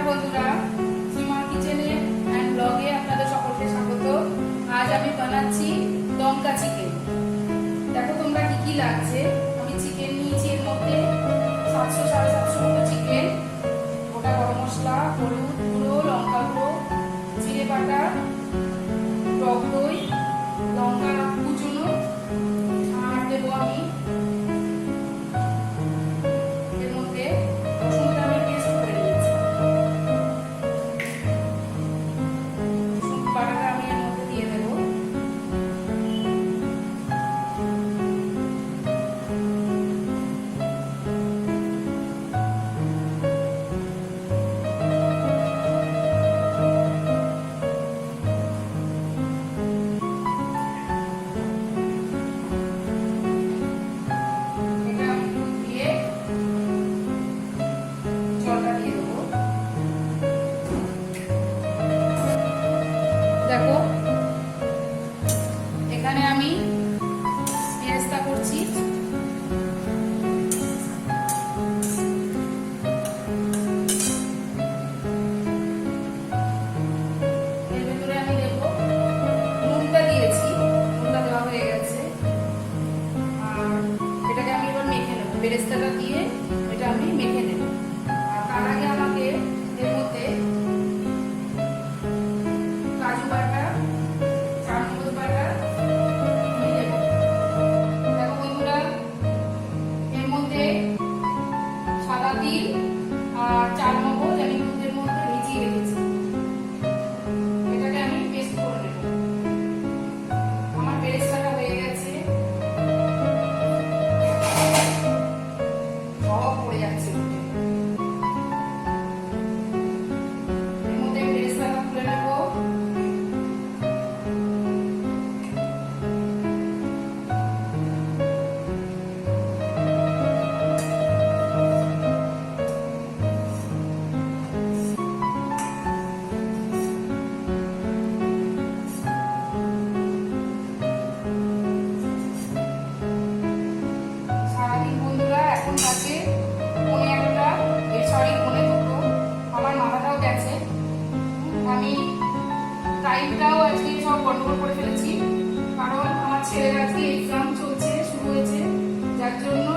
বন্ধুরা, সীমা কিচেনে অ্যান্ড ব্লগে আপনাদের সকলকে স্বাগত। আজ আমি বানাচ্ছি দমকা চিকেন। দেখো তোমরা কি কি লাগছে। আমি চিকেন নিয়েছি, এর মধ্যে 700-750 মতো চিকেন, গোটা গরম মশলা, হলুদ গুঁড়ো, লঙ্কা গুঁড়ো, জিরে বাটা, টক দই, লঙ্কা কুচুনো, আর দেবো আমি এর মধ্যে রসুনটা আমি পেস্ট করে নিয়েছি। রসুন বাটাটা আমি এর মধ্যে দিয়ে দেবো। দেখো এখানে আমি পেঁয়াজটা করছি। এর ভেতরে আমি দেবো নুনটা দিয়েছি, নুনটা দেওয়া হয়ে গেছে। আর এটাকে আমি এবার মেখে নেবো, বেরেস্তাটা দিয়ে এটা আমি মেখে নেব। আর তার আগে আমাকে এর মধ্যে কাজু বাটা, চারমগজ বাটা দিয়ে দেবো। দেখো বন্ধুরা, এর মধ্যে সাদা তিল আর চারমগজ আমি দুধের মধ্যে ভিজিয়ে রেখেছি। এটাকে আমি পেস্ট করে নেব। আমার বেরেস্তাটা হয়ে গেছে, সব পড়ে যাচ্ছে। এর মধ্যে বেরেস্তাটা তুলে নেব। সারাদিন বন্ধুরা, এখন বাজে 1:45, সরি 1:45, আমার মাথাটাও গেছে। আমি টাইমটাও আজকে সব গন্ডগোল করে ফেলেছি, কারণ আমার ছেলের আজকে এক্সাম চলছে, শুরু হয়েছে, যার জন্য